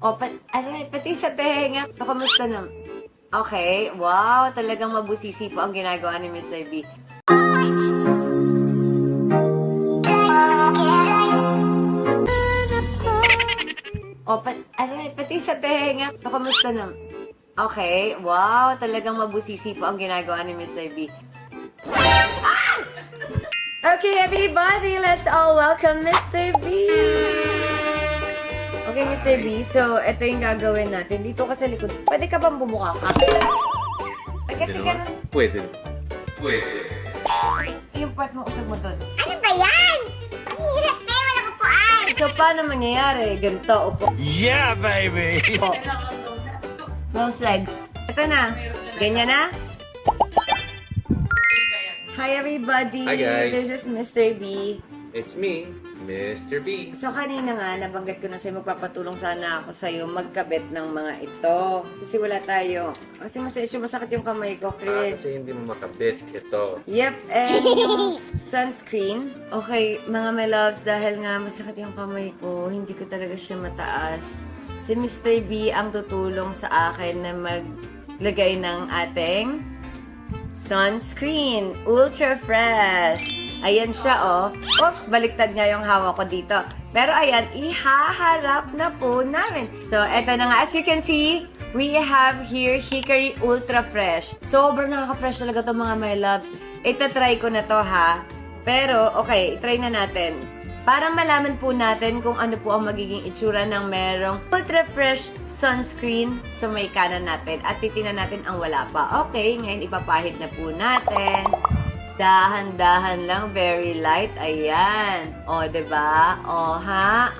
O, pati sa tenga. So, kamusta na? Okay, wow, talagang mabusisi po ang ginagawa ni Mr. B. O, pati sa tenga. So, kamusta na? Okay, wow, talagang mabusisi po ang ginagawa ni Mr. B. Ah! Okay, everybody, let's all welcome Mr. B. Okay, Mr. B, so ito yung gagawin natin. Dito ka sa likod. Pwede ka bang bumuka ka? Ay, kasi ganun. Pwede. Pwede. Yung part mo, usag mo doon. Ano ba yan? Ang hirap kayo, walang upuan. So, paano mangyayari? Ganito, upo. Yeah, baby! Upo. Close legs. Ito na. Ganyan na? Hi, everybody. Hi, guys. This is Mr. B. It's me, Mr. B. So, kanina nga, nabanggit ko na sa'yo, magpapatulong sana ako sa'yo magkabit ng mga ito. Kasi wala tayo. Kasi masakit yung kamay ko, Chris. Kasi hindi mo makabit. Ito. Yep, and yung sunscreen. Okay, mga my loves, dahil nga masakit yung kamay ko, hindi ko talaga siya mataas. Si Mr. B ang tutulong sa akin na maglagay ng ating sunscreen. Ultra Fresh. Ayan siya, oh. Oops, baliktad nga yung hawak ko dito. Pero ayan, ihaharap na po namin. So, eto na nga. As you can see, we have here Hickory Ultra Fresh. Sobrang nakaka-fresh talaga to mga my loves. Itatry ko na to, ha? Pero, okay, try na natin. Para malaman po natin kung ano po ang magiging itsura ng merong Ultra Fresh Sunscreen sa may kanan natin. At titingnan natin ang wala pa. Okay, ngayon ipapahid na po natin. Dahan-dahan lang, very light. Ayan. O, diba? O, ha?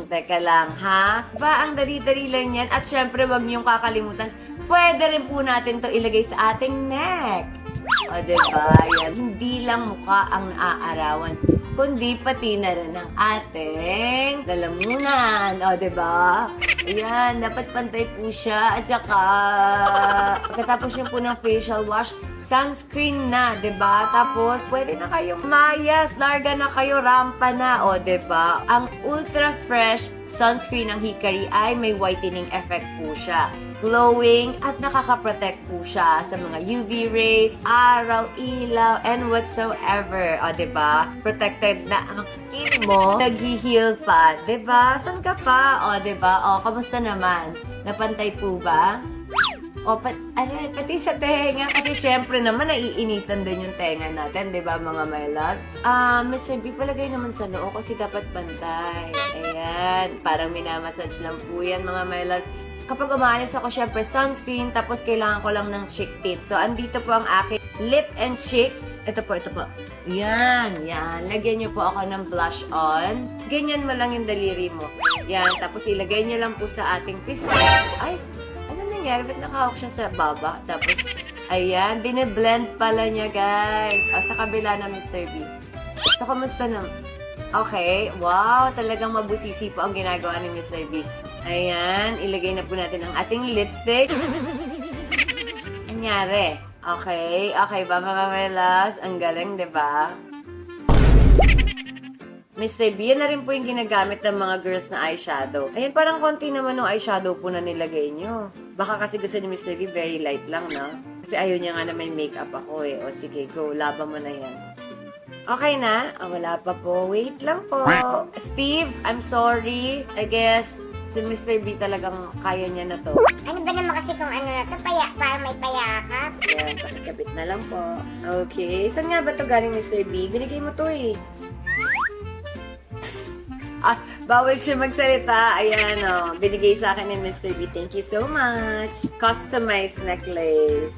Teka lang, ha? Diba, ang dali-dali lang yan. At syempre, wag niyong kakalimutan, pwede rin po natin to ilagay sa ating neck. O, diba? Yan. Hindi lang mukha ang naaarawan, kundi pati na rin ang ating lalamunan. O, diba? Ayan, dapat pantay po siya. At saka, pagkatapos yun po ng facial wash, sunscreen na, 'di ba? Tapos, pwede na kayong mayas, larga na kayo, rampa na, o, 'di ba? Ang Ultra Fresh Sunscreen ng Hickory ay may whitening effect po siya. Glowing at nakaka-protect po siya sa mga UV rays, araw, ilaw, and whatsoever. O, 'di ba? Protected na ang skin mo. Nag-heal pa, 'di ba? San ka pa? O, 'di ba? O, kamusta naman? Napantay po ba? O, pati sa tenga. Kasi syempre naman, naiinitan din yung tenga natin, di ba mga my loves? Mr. B, palagay naman sa noo kasi dapat bantay. Ayan, parang minamassage lang po yan mga my loves. Kapag umaalis ako, syempre sunscreen, tapos kailangan ko lang ng cheek tint. So, andito po ang aking lip and cheek. Ito po, ito po. Yan, yan. Lagyan niyo po ako ng blush on. Ganyan mo lang yung daliri mo. Yan, tapos ilagay niyo lang po sa ating pisngi. Ay, nangyari, ba't nakahawak siya sa baba? Tapos, ayan, bine-blend pala niya, guys. Sa kabila na Mr. B. So, kamusta na? Okay, wow, talagang mabusisi po ang ginagawa ni Mr. B. Ayan, ilagay na po natin ang ating lipstick. Nangyari. Okay, okay ba mga melas? Ang galing, di ba? Mr. B, yan na rin po yung ginagamit ng mga girls na eyeshadow. Ayan, parang konti naman ng eyeshadow po na nilagay nyo. Baka kasi gusto ni Mr. B, very light lang, no? Kasi ayaw niya nga na may makeup ako eh. O sige, go, laban mo na yan. Okay na? Wala pa po. Wait lang po. Steve, I'm sorry. I guess si Mr. B talagang kaya niya na to. Ano ba naman kasi kung ano na to, para may payakap? Yan, pakikabit na lang po. Okay, saan nga ba to galing Mr. B? Binigay mo to eh. Bawal siya magsalita. Ayan, binigay sa akin ni Mr. B. Thank you so much. Customized necklace.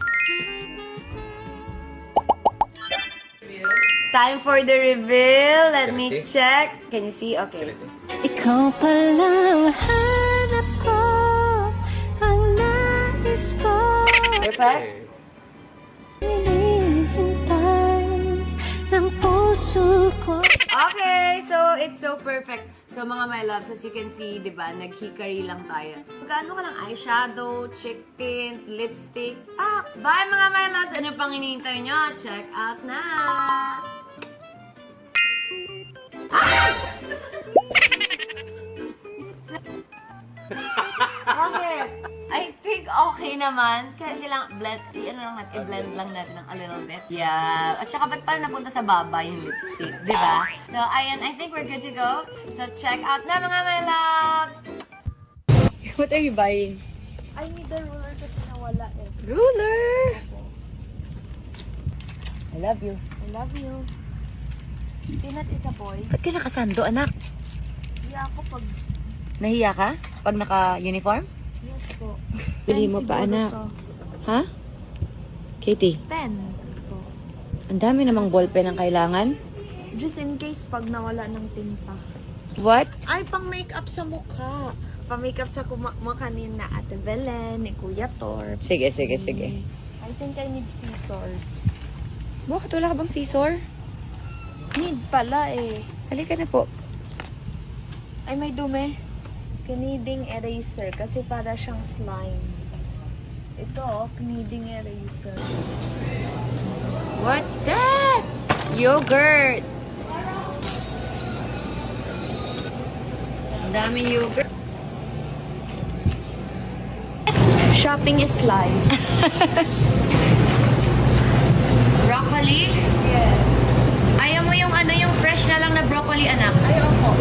Time for the reveal. Let Can me you see? check. Can you see? Okay. Ikaw palang hanap ko, ang nais ko, Perfect? hinihintay ng puso ko. Okay, so it's so perfect. So mga my loves, as you can see, di ba, nag-hickory lang tayo. Magkano ka lang eyeshadow, cheek tint, lipstick. Bye mga my loves! Ano pang hinihintay nyo? Check out na! Okay naman. Kailangan blend, i-blend lang natin ng a little bit. Yeah. At saka ba't parang napunta sa baba yung lipstick, di ba? So, ayan, I think we're good to go. So, check out na mga my loves! What are you buying? I need the ruler kasi nawala eh. Ruler! I love you. I love you. Peanut is a boy. Ba't ka nakasando, anak? Iya ako pag... Nahiya ka? Pag naka-uniform? Yes po. Bili mo pa, anak. Ha? Katie, Pen. Po. ang dami namang ballpen ang kailangan. Just in case pag nawala ng tinta. What? Ay, pang makeup sa mukha. Pang makeup sa mukha ni na Ate Belen, ni Kuya Tor. Sige, sige, sige. I think I need scissors. Bakit wala ka bang scissor? Need pala eh. Halika na po. Ay, may dumi. Kneading eraser kasi para siyang slime. Ito, kneading eraser. What's that? Yogurt. Ang daming yogurt. Shopping is life. Broccoli? Yes. Ayaw mo yung yung fresh na lang na broccoli, anak. Ayaw ko.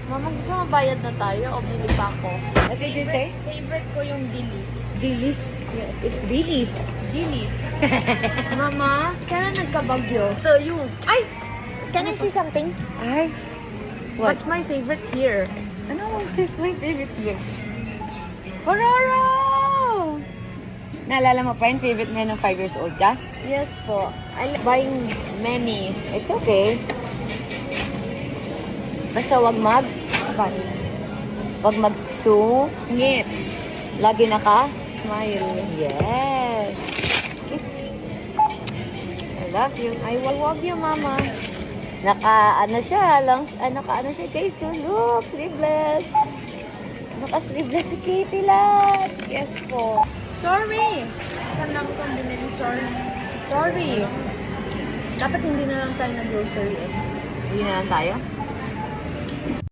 Mama, gusto mo bayad na tayo o bili pa ako? What did you say? Favorite ko yung dilis. Dilis. Yes. It's dilis. Dilis. Mama, kaya nagkabagyo. Ito yung... Ay! Can I see something? Ay. What? What's my favorite here? Ano is my favorite here? Pororo! Naalala mo pa yung favorite mo nung 5 years old ka? Yes po. I like buying many. It's okay. Basta wag wag magsungit. Lagi naka Smile. yes. Kiss. I love you. I love you, Mama. Naka siya guys. So look, sleeveless. Naka sleeveless si Katie lang. Yes po. Sorry! Saan lang itong binili? Sorry. Dapat hindi na lang tayo nag-grocery eh. Uwi na lang tayo.